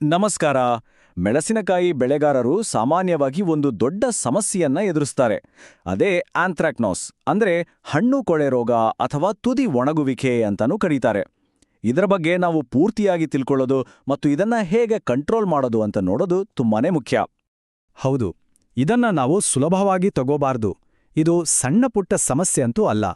ನಮಸ್ಕಾರ. ಮೆಣಸಿನಕಾಯಿ ಬೆಳೆಗಾರರು ಸಾಮಾನ್ಯವಾಗಿ ಒಂದು ದೊಡ್ಡ ಸಮಸ್ಯೆಯನ್ನ ಎದುರಿಸ್ತಾರೆ. ಅದೇ ಆಂಥ್ರಾಕ್ನೋಸ್, ಅಂದ್ರೆ ಹಣ್ಣು ಕೊಳೆ ರೋಗ ಅಥವಾ ತುದಿ ಒಣಗುವಿಕೆ ಅಂತಾನೂ ಕರೀತಾರೆ. ಇದರ ಬಗ್ಗೆ ನಾವು ಪೂರ್ತಿಯಾಗಿ ತಿಳ್ಕೊಳ್ಳೋದು ಮತ್ತು ಇದನ್ನ ಹೇಗೆ ಕಂಟ್ರೋಲ್ ಮಾಡೋದು ಅಂತ ನೋಡೋದು ತುಂಬಾನೇ ಮುಖ್ಯ. ಹೌದು, ಇದನ್ನ ನಾವು ಸುಲಭವಾಗಿ ತಗೋಬಾರ್ದು. ಇದು ಸಣ್ಣ ಪುಟ್ಟ ಸಮಸ್ಯೆ ಅಂತೂ ಅಲ್ಲ.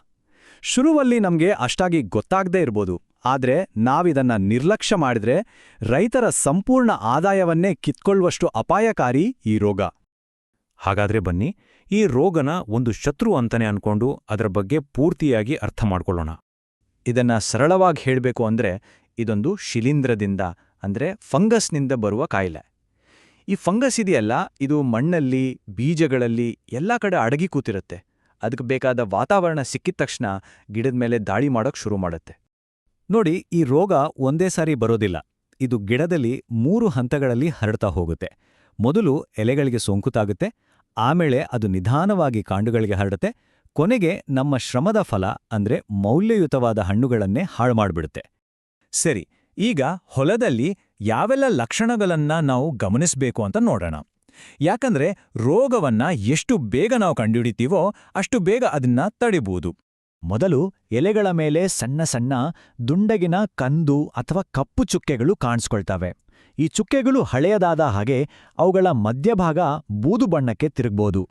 ಶುರುವಲ್ಲಿ ನಮ್ಗೆ ಅಷ್ಟಾಗಿ ಗೊತ್ತಾಗದೇ ಇರ್ಬೋದು, ಆದ್ರೆ ನಾವಿದನ್ನ ನಿರ್ಲಕ್ಷ್ಯ ಮಾಡಿದ್ರೆ ರೈತರ ಸಂಪೂರ್ಣ ಆದಾಯವನ್ನೇ ಕಿತ್ಕೊಳ್ಳುವಷ್ಟು ಅಪಾಯಕಾರಿ ಈ ರೋಗ. ಹಾಗಾದ್ರೆ ಬನ್ನಿ, ಈ ರೋಗನ ಒಂದು ಶತ್ರು ಅಂತಾನೆ ಅನ್ಕೊಂಡು ಅದರ ಬಗ್ಗೆ ಪೂರ್ತಿಯಾಗಿ ಅರ್ಥ ಮಾಡ್ಕೊಳ್ಳೋಣ. ಇದನ್ನ ಸರಳವಾಗಿ ಹೇಳಬೇಕು ಅಂದ್ರೆ ಇದೊಂದು ಶಿಲೀಂಧ್ರದಿಂದ ಅಂದ್ರೆ ಫಂಗಸ್ನಿಂದ ಬರುವ ಕಾಯಿಲೆ. ಈ ಫಂಗಸ್ ಇದೆಯಲ್ಲ, ಇದು ಮಣ್ಣಲ್ಲಿ, ಬೀಜಗಳಲ್ಲಿ ಎಲ್ಲ ಕಡೆ ಅಡಗಿ ಕೂತಿರುತ್ತೆ. ಅದಕ್ಕೆ ಬೇಕಾದ ವಾತಾವರಣ ಸಿಕ್ಕಿದ ತಕ್ಷಣ ಗಿಡದ ಮೇಲೆ ದಾಳಿ ಮಾಡೋಕ್ ಶುರು ಮಾಡುತ್ತೆ. ನೋಡಿ, ಈ ರೋಗ ಒಂದೇ ಸಾರಿ ಬರೋದಿಲ್ಲ. ಇದು ಗಿಡದಲ್ಲಿ 3 ಹಂತಗಳಲ್ಲಿ ಹರಡ್ತಾ ಹೋಗುತ್ತೆ. ಮೊದಲು ಎಲೆಗಳಿಗೆ ಸೋಂಕು ತಾಗುತ್ತೆ, ಆಮೇಲೆ ಅದು ನಿಧಾನವಾಗಿ ಕಾಂಡಗಳಿಗೆ ಹರಡುತ್ತೆ, ಕೊನೆಗೆ ನಮ್ಮ ಶ್ರಮದ ಫಲ ಅಂದ್ರೆ ಮೌಲ್ಯಯುತವಾದ ಹಣ್ಣುಗಳನ್ನೇ ಹಾಳುಮಾಡ್ಬಿಡುತ್ತೆ. ಸರಿ, ಈಗ ಹೊಲದಲ್ಲಿ ಯಾವೆಲ್ಲ ಲಕ್ಷಣಗಳನ್ನ ನಾವು ಗಮನಿಸಬೇಕು ಅಂತ ನೋಡೋಣ. ಯಾಕಂದ್ರೆ ರೋಗವನ್ನ ಎಷ್ಟು ಬೇಗ ನಾವು ಕಂಡುಹಿಡಿತೀವೋ ಅಷ್ಟು ಬೇಗ ಅದನ್ನ ತಡಿಬಹುದು. ಮೊದಲು ಎಲೆಗಳ ಮೇಲೆ ಸಣ್ಣ ಸಣ್ಣ ದುಂಡಗಿನ ಕಂದು ಅಥವಾ ಕಪ್ಪು ಚುಕ್ಕೆಗಳು ಕಾಣಿಸ್ಕೊಳ್ತವೆ. ಈ ಚುಕ್ಕೆಗಳು ಹಳೆಯದಾದ ಹಾಗೆ ಅವುಗಳ ಮಧ್ಯಭಾಗ ಬೂದು ಬಣ್ಣಕ್ಕೆ ತಿರುಗ್ಬೋದು.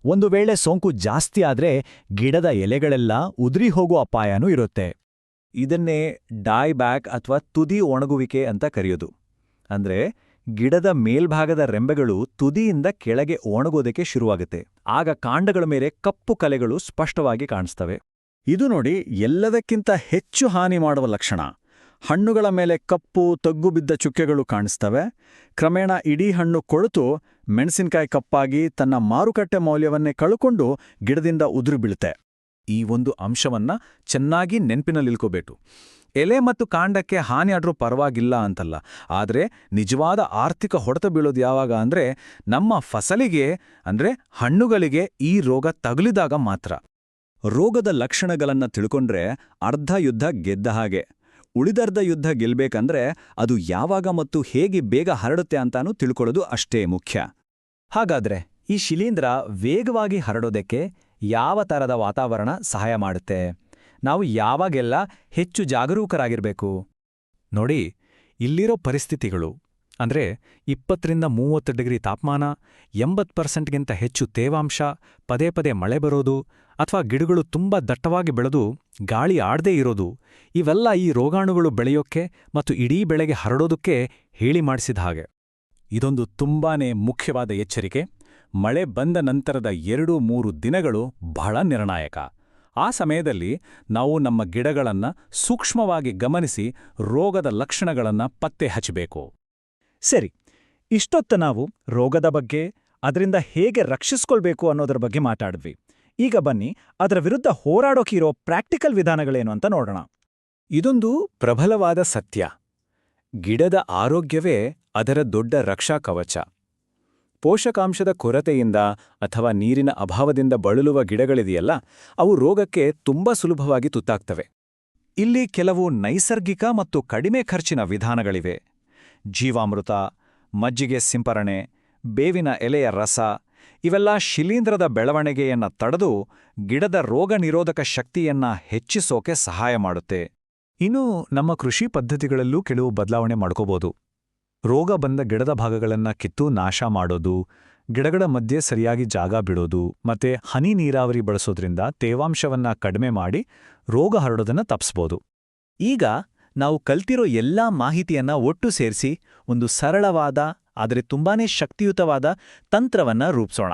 ಒಂದು ವೇಳೆ ಸೋಂಕು ಜಾಸ್ತಿ ಆದ್ರೆ ಗಿಡದ ಎಲೆಗಳೆಲ್ಲ ಉದುರಿ ಹೋಗೋ ಅಪಾಯನೂ ಇರುತ್ತೆ. ಇದನ್ನೇ ಡೈ ಬ್ಯಾಕ್ ಅಥವಾ ತುದಿ ಒಣಗುವಿಕೆ ಅಂತ ಕರೆಯೋದು. ಅಂದ್ರೆ ಗಿಡದ ಮೇಲ್ಭಾಗದ ರೆಂಬೆಗಳು ತುದಿಯಿಂದ ಕೆಳಗೆ ಒಣಗೋದಕ್ಕೆ ಶುರುವಾಗುತ್ತೆ. ಆಗ ಕಾಂಡಗಳ ಮೇಲೆ ಕಪ್ಪು ಕಲೆಗಳು ಸ್ಪಷ್ಟವಾಗಿ ಕಾಣಿಸ್ತವೆ. ಇದು ನೋಡಿ, ಎಲ್ಲದಕ್ಕಿಂತ ಹೆಚ್ಚು ಹಾನಿ ಮಾಡುವ ಲಕ್ಷಣ. ಹಣ್ಣುಗಳ ಮೇಲೆ ಕಪ್ಪು ತಗ್ಗು ಬಿದ್ದ ಚುಕ್ಕೆಗಳು ಕಾಣಿಸ್ತವೆ. ಕ್ರಮೇಣ ಇಡೀ ಹಣ್ಣು ಕೊಳೆತು ಮೆಣಸಿನಕಾಯಿ ಕಪ್ಪಾಗಿ ತನ್ನ ಮಾರುಕಟ್ಟೆ ಮೌಲ್ಯವನ್ನೇ ಕಳ್ಕೊಂಡು ಗಿಡದಿಂದ ಉದುರು ಬೀಳುತ್ತೆ. ಈ ಒಂದು ಅಂಶವನ್ನ ಚೆನ್ನಾಗಿ ನೆನ್ಪಿನಲ್ಲಿಲ್ಕೋಬೇಕು. ಎಲೆ ಮತ್ತು ಕಾಂಡಕ್ಕೆ ಹಾನಿ ಆದ್ರೂ ಪರವಾಗಿಲ್ಲ ಅಂತಲ್ಲ, ಆದ್ರೆ ನಿಜವಾದ ಆರ್ಥಿಕ ಹೊಡೆತ ಬೀಳೋದು ಯಾವಾಗ ಅಂದ್ರೆ ನಮ್ಮ ಫಸಲಿಗೆ ಅಂದ್ರೆ ಹಣ್ಣುಗಳಿಗೆ ಈ ರೋಗ ತಗುಲಿದಾಗ ಮಾತ್ರ. ರೋಗದ ಲಕ್ಷಣಗಳನ್ನ ತಿಳ್ಕೊಂಡ್ರೆ ಅರ್ಧ ಯುದ್ಧ ಗೆದ್ದ ಹಾಗೆ. ಉಳಿದರ್ಧ ಯುದ್ಧ ಗೆಲ್ಬೇಕಂದ್ರೆ ಅದು ಯಾವಾಗ ಮತ್ತು ಹೇಗೆ ಬೇಗ ಹರಡುತ್ತೆ ಅಂತಾನೂ ತಿಳ್ಕೊಳ್ಳೋದು ಅಷ್ಟೇ ಮುಖ್ಯ. ಹಾಗಾದ್ರೆ ಈ ಶಿಲೀಂಧ್ರ ವೇಗವಾಗಿ ಹರಡೋದಕ್ಕೆ ಯಾವ ತರದ ವಾತಾವರಣ ಸಹಾಯ ಮಾಡುತ್ತೆ? ನಾವು ಯಾವಾಗೆಲ್ಲ ಹೆಚ್ಚು ಜಾಗರೂಕರಾಗಿರ್ಬೇಕು? ನೋಡಿ, ಇಲ್ಲಿರೋ ಪರಿಸ್ಥಿತಿಗಳು ಅಂದ್ರೆ 20ರಿಂದ 30 ಡಿಗ್ರಿ ತಾಪಮಾನ, 80%ಗಿಂತ ಹೆಚ್ಚು ತೇವಾಂಶ, ಪದೇ ಪದೇ ಮಳೆ ಬರೋದು, ಅಥವಾ ಗಿಡಗಳು ತುಂಬಾ ದಟ್ಟವಾಗಿ ಬೆಳೆದು ಗಾಳಿ ಆಡದೇ ಇರೋದು, ಇವೆಲ್ಲ ಈ ರೋಗಾಣುಗಳು ಬೆಳೆಯೋಕ್ಕೆ ಮತ್ತು ಇಡೀ ಬೆಳೆಗೆ ಹರಡೋದಕ್ಕೆ ಹೇಳಿ ಮಾಡಿಸಿದ ಹಾಗೆ. ಇದೊಂದು ತುಂಬಾನೇ ಮುಖ್ಯವಾದ ಎಚ್ಚರಿಕೆ. ಮಳೆ ಬಂದ ನಂತರದ 2-3 ದಿನಗಳು ಬಹಳ ನಿರ್ಣಾಯಕ. ಆ ಸಮಯದಲ್ಲಿ ನಾವು ನಮ್ಮ ಗಿಡಗಳನ್ನ ಸೂಕ್ಷ್ಮವಾಗಿ ಗಮನಿಸಿ ರೋಗದ ಲಕ್ಷಣಗಳನ್ನ ಪತ್ತೆ ಹಚ್ಚಬೇಕು. ಸರಿ, ಇಷ್ಟೊತ್ತ ನಾವು ರೋಗದ ಬಗ್ಗೆ, ಅದರಿಂದ ಹೇಗೆ ರಕ್ಷಿಸ್ಕೊಳ್ಬೇಕು ಅನ್ನೋದರ ಬಗ್ಗೆ ಮಾತಾಡಿದ್ವಿ. ಈಗ ಬನ್ನಿ, ಅದರ ವಿರುದ್ಧ ಹೋರಾಡೋಕಿರೋ ಪ್ರಾಕ್ಟಿಕಲ್ ವಿಧಾನಗಳೇನು ಅಂತ ನೋಡೋಣ. ಇದೊಂದು ಪ್ರಬಲವಾದ ಸತ್ಯ. ಗಿಡದ ಆರೋಗ್ಯವೇ ಅದರ ದೊಡ್ಡ ರಕ್ಷಾ ಕವಚ. ಪೋಷಕಾಂಶದ ಕೊರತೆಯಿಂದ ಅಥವಾ ನೀರಿನ ಅಭಾವದಿಂದ ಬಳಲುವ ಗಿಡಗಳಿದೆಯಲ್ಲ, ಅವು ರೋಗಕ್ಕೆ ತುಂಬಾ ಸುಲಭವಾಗಿ ತುತ್ತಾಗ್ತವೆ. ಇಲ್ಲಿ ಕೆಲವು ನೈಸರ್ಗಿಕ ಮತ್ತು ಕಡಿಮೆ ಖರ್ಚಿನ ವಿಧಾನಗಳಿವೆ. ಜೀವಾಮೃತ, ಮಜ್ಜಿಗೆ ಸಿಂಪರಣೆ, ಬೇವಿನ ಎಲೆಯ ರಸ, ಇವೆಲ್ಲ ಶಿಲೀಂಧ್ರದ ಬೆಳವಣಿಗೆಯನ್ನ ತಡೆದು ಗಿಡದ ರೋಗ ನಿರೋಧಕ ಶಕ್ತಿಯನ್ನ ಹೆಚ್ಚಿಸೋಕೆ ಸಹಾಯ ಮಾಡುತ್ತೆ. ಇನ್ನು ನಮ್ಮ ಕೃಷಿ ಪದ್ಧತಿಗಳಲ್ಲೂ ಕೆಲವು ಬದಲಾವಣೆ ಮಾಡ್ಕೋಬೋದು. ರೋಗ ಬಂದ ಗಿಡದ ಭಾಗಗಳನ್ನ ಕಿತ್ತು ನಾಶ ಮಾಡೋದು, ಗಿಡಗಳ ಮಧ್ಯೆ ಸರಿಯಾಗಿ ಜಾಗ ಬಿಡೋದು, ಮತ್ತೆ ಹನಿ ನೀರಾವರಿ ಬಳಸೋದ್ರಿಂದ ತೇವಾಂಶವನ್ನ ಕಡಿಮೆ ಮಾಡಿ ರೋಗ ಹರಡೋದನ್ನ ತಪ್ಪಿಸ್ಬೋದು. ಈಗ ನಾವು ಕಲ್ತಿರೋ ಎಲ್ಲಾ ಮಾಹಿತಿಯನ್ನ ಒಟ್ಟು ಸೇರಿಸಿ ಒಂದು ಸರಳವಾದ ಆದರೆ ತುಂಬಾನೇ ಶಕ್ತಿಯುತವಾದ ತಂತ್ರವನ್ನ ರೂಪಿಸೋಣ.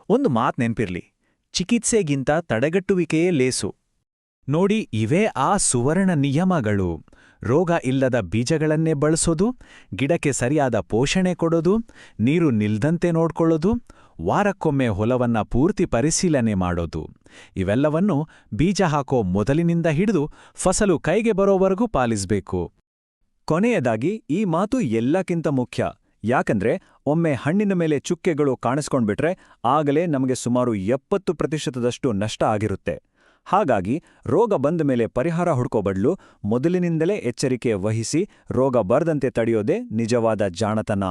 ಒಂದು ಮಾತು ನೆನ್ಪಿರ್ಲಿ, ಚಿಕಿತ್ಸೆಗಿಂತ ತಡೆಗಟ್ಟುವಿಕೆಯೇ ಲೇಸು. ನೋಡಿ, ಇವೇ ಆ ಸುವರ್ಣ ನಿಯಮಗಳು. ರೋಗ ಇಲ್ಲದ ಬೀಜಗಳನ್ನೇ ಬಳಸೋದು, ಗಿಡಕ್ಕೆ ಸರಿಯಾದ ಪೋಷಣೆ ಕೊಡೋದು, ನೀರು ನಿಲ್ದಂತೆ ನೋಡ್ಕೊಳ್ಳೋದು, ವಾರಕ್ಕೊಮ್ಮೆ ಹೊಲವನ್ನ ಪೂರ್ತಿ ಪರಿಶೀಲನೆ ಮಾಡೋದು. ಇವೆಲ್ಲವನ್ನು ಬೀಜ ಹಾಕೋ ಮೊದಲಿನಿಂದ ಹಿಡಿದು ಫಸಲು ಕೈಗೆ ಬರೋವರೆಗೂ ಪಾಲಿಸ್ಬೇಕು. ಕೊನೆಯದಾಗಿ ಈ ಮಾತು ಎಲ್ಲಕ್ಕಿಂತ ಮುಖ್ಯ. ಯಾಕಂದ್ರೆ ಒಮ್ಮೆ ಹಣ್ಣಿನ ಮೇಲೆ ಚುಕ್ಕೆಗಳು ಕಾಣಿಸ್ಕೊಂಡ್ಬಿಟ್ರೆ ಆಗಲೇ ನಮಗೆ ಸುಮಾರು 70% ನಷ್ಟ ಆಗಿರುತ್ತೆ. ಹಾಗಾಗಿ ರೋಗ ಬಂದ ಮೇಲೆ ಪರಿಹಾರ ಹುಡ್ಕೋ ಬದಲು ಮೊದಲಿನಿಂದಲೇ ಎಚ್ಚರಿಕೆ ವಹಿಸಿ ರೋಗ ಬರದಂತೆ ತಡೆಯೋದೇ ನಿಜವಾದ ಜಾಣತನ.